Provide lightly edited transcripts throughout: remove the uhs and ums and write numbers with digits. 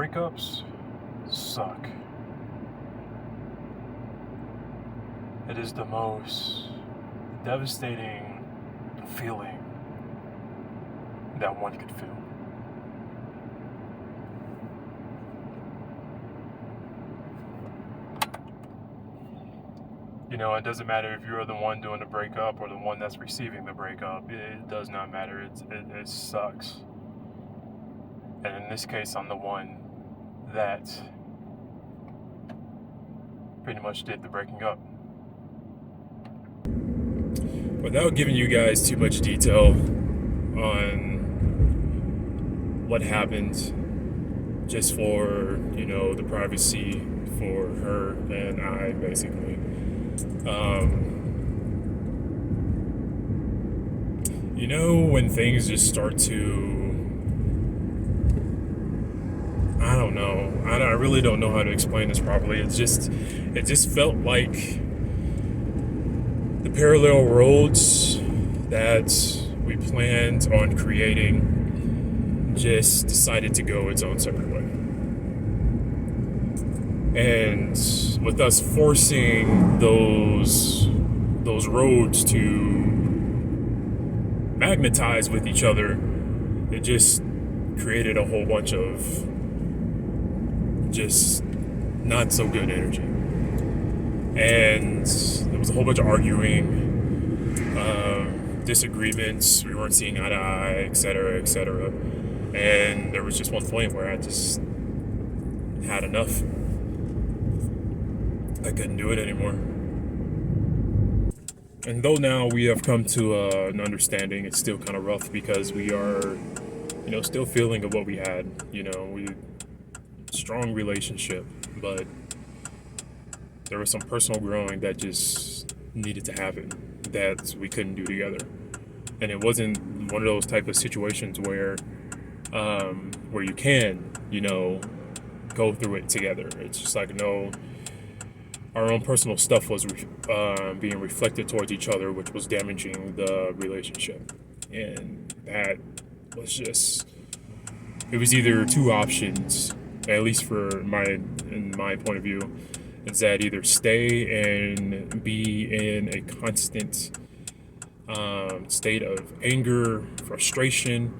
breakups suck. It is the most devastating feeling that one could feel. You know, it doesn't matter if you're the one doing the breakup or the one that's receiving the breakup. It does not matter. It sucks. And in this case, I'm the one that pretty much did the breaking up. Without giving you guys too much detail on what happened, just for, you know, the privacy for her and I, basically. You know, when things just start to, I don't know. I really don't know how to explain this properly. It just felt like the parallel roads that we planned on creating just decided to go its own separate way. And with us forcing those roads to magnetize with each other, it just created a whole bunch of just not so good energy. And there was a whole bunch of arguing, disagreements, we weren't seeing eye to eye, etc., etc. And there was just one point where I just had enough. I couldn't do it anymore. And though now we have come to an understanding, it's still kind of rough because we are, you know, still feeling of what we had. You know, we strong relationship, but there was some personal growing that just needed to happen that we couldn't do together. And it wasn't one of those type of situations where you can, you know, go through it together. It's just like, no, our own personal stuff was being reflected towards each other, which was damaging the relationship. And that was just, it was either two options, at least in my point of view. Is that either stay and be in a constant state of anger, frustration,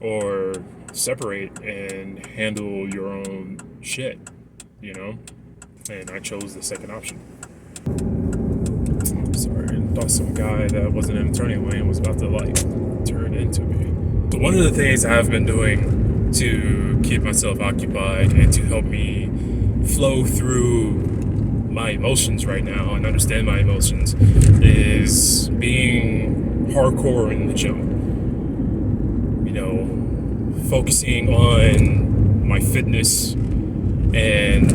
or separate and handle your own shit, you know? And I chose the second option. Sorry, I thought some guy that wasn't in the turning lane was about to turn into me. But one of the things I've been doing to keep myself occupied and to help me flow through my emotions right now and understand my emotions is being hardcore in the gym. You know, focusing on my fitness and,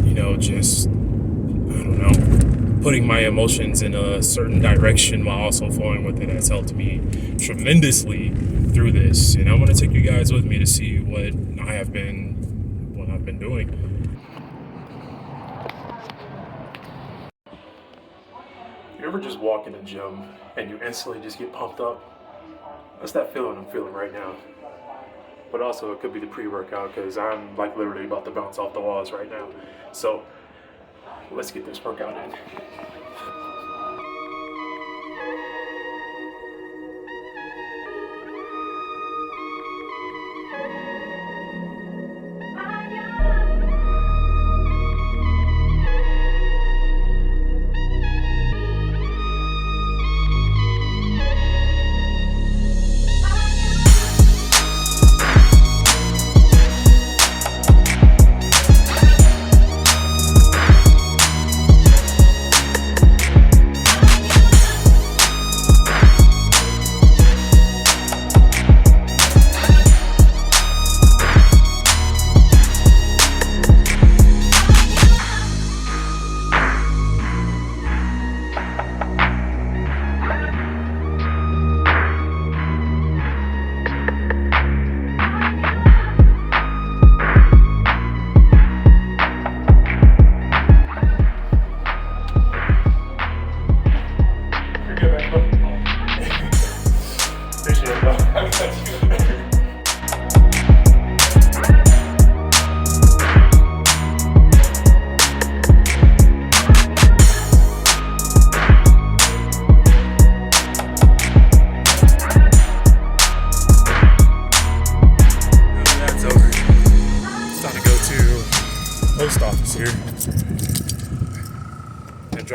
you know, just, I don't know, putting my emotions in a certain direction while also flowing with it has helped me tremendously through this. And I want to take you guys with me to see what I've been doing. You ever just walk in the gym and you instantly just get pumped up? That's that feeling I'm feeling right now. But also it could be the pre-workout because I'm like literally about to bounce off the walls right now. So let's get this workout in.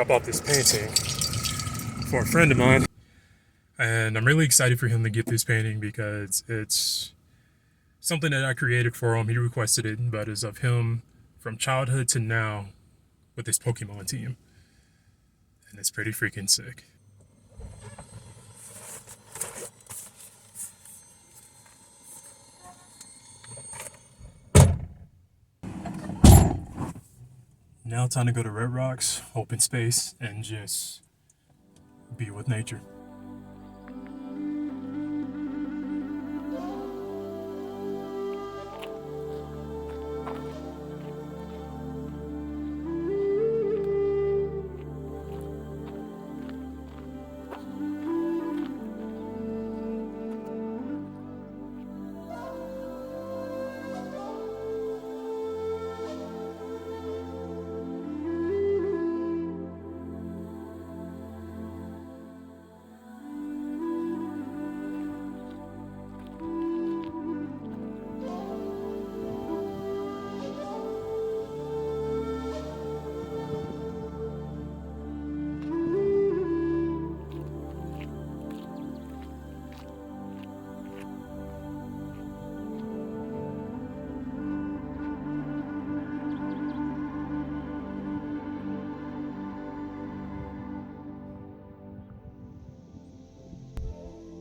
drop off this painting for a friend of mine. And I'm really excited for him to get this painting because it's something that I created for him. He requested it, but it's of him from childhood to now with this Pokemon team. And it's pretty freaking sick. Now time to go to Red Rocks, open space, and just be with nature.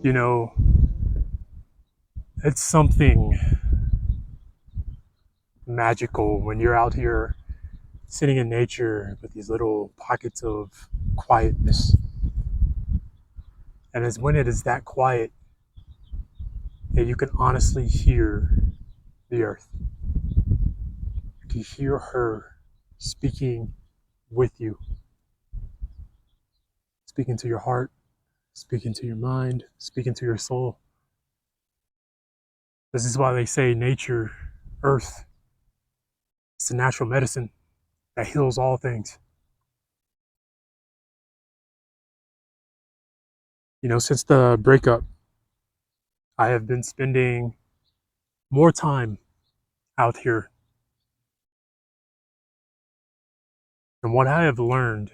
You know, it's something magical when you're out here sitting in nature with these little pockets of quietness. And it's when it is that quiet that you can honestly hear the earth. You can hear her speaking with you, speaking to your heart, speaking to your mind, speaking to your soul. This is why they say nature, earth, it's the natural medicine that heals all things. You know, since the breakup, I have been spending more time out here. And what I have learned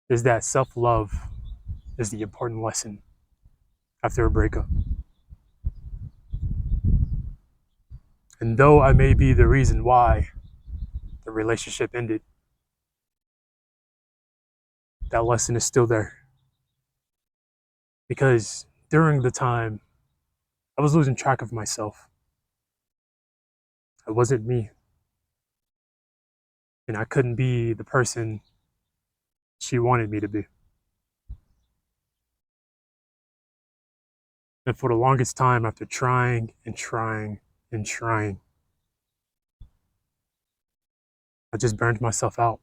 is that self-love is the important lesson after a breakup. And though I may be the reason why the relationship ended, that lesson is still there. Because during the time, I was losing track of myself. It wasn't me. And I couldn't be the person she wanted me to be. And for the longest time, after trying and trying and trying, I just burned myself out.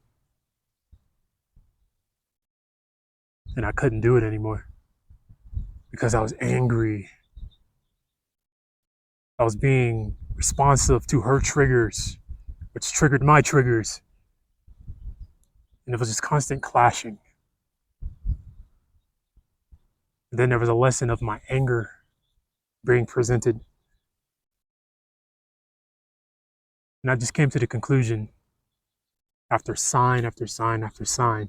And I couldn't do it anymore because I was angry. I was being responsive to her triggers, which triggered my triggers. And it was just constant clashing. And then there was a lesson of my anger being presented. And I just came to the conclusion, after sign after sign after sign,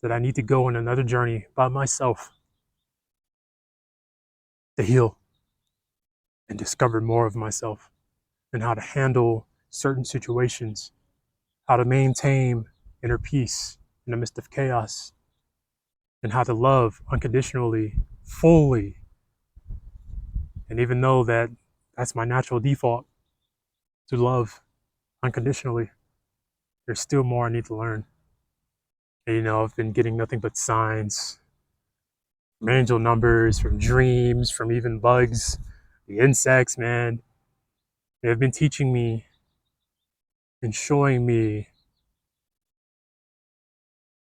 that I need to go on another journey by myself to heal and discover more of myself and how to handle certain situations, how to maintain inner peace in the midst of chaos, and how to love unconditionally, fully. And even though that's my natural default, to love unconditionally, there's still more I need to learn. And you know, I've been getting nothing but signs from angel numbers, from dreams, from even bugs, the insects, man. They have been teaching me and showing me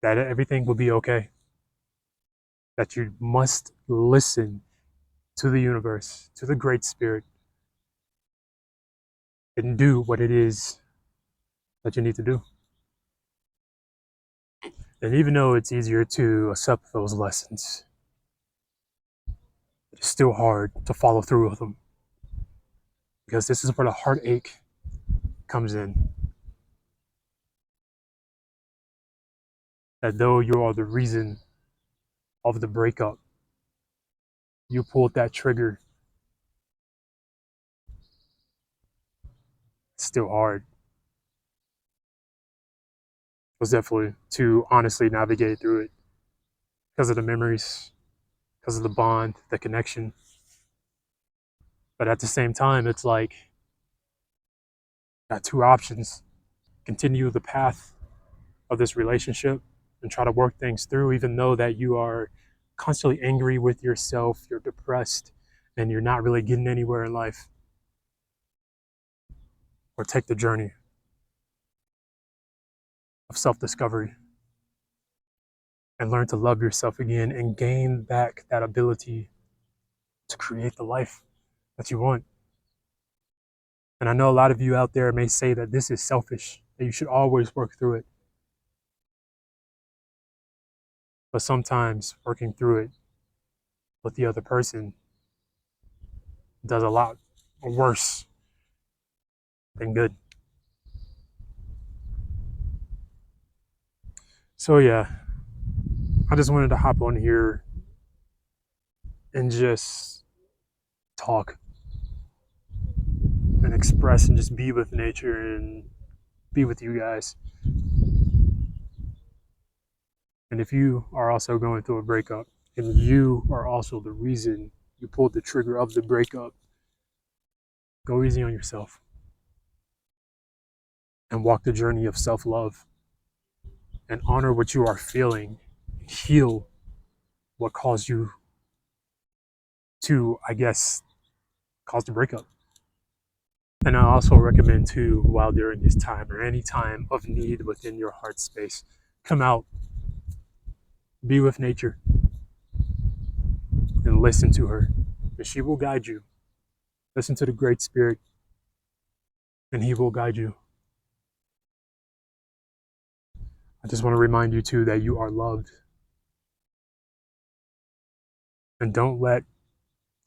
that everything will be okay. That you must listen to the universe, to the Great Spirit, and do what it is that you need to do. And even though it's easier to accept those lessons, it's still hard to follow through with them. Because this is where the heartache comes in. that though you are the reason of the breakup, you pulled that trigger. It's still hard. It was definitely to honestly navigate through it because of the memories, because of the bond, the connection. But at the same time, it's like got two options: continue the path of this relationship and try to work things through, even though that you are constantly angry with yourself, you're depressed, and you're not really getting anywhere in life, or take the journey of self discovery and learn to love yourself again and gain back that ability to create the life that you want. And I know a lot of you out there may say that this is selfish, that you should always work through it. But sometimes working through it with the other person does a lot worse than good. So, yeah, I just wanted to hop on here and just talk and express and just be with nature and be with you guys. And if you are also going through a breakup and you are also the reason you pulled the trigger of the breakup, go easy on yourself and walk the journey of self love and honor what you are feeling, heal what caused you to, I guess, cause the breakup. And I also recommend too, while during this time or any time of need within your heart space, come out, be with nature, and listen to her. And she will guide you. Listen to the Great Spirit, and He will guide you. I just want to remind you too that you are loved. And don't let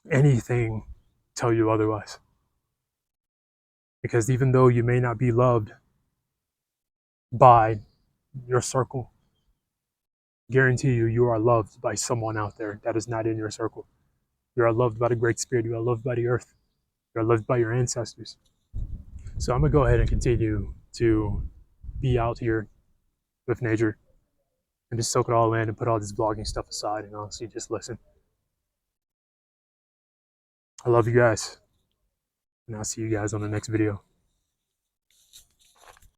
anything tell you otherwise. Because even though you may not be loved by your circle, guarantee you, you are loved by someone out there that is not in your circle. You are loved by the Great Spirit. You are loved by the earth. You are loved by your ancestors. So I'm going to go ahead and continue to be out here with nature and just soak it all in and put all this vlogging stuff aside and honestly just listen. I love you guys, and I'll see you guys on the next video.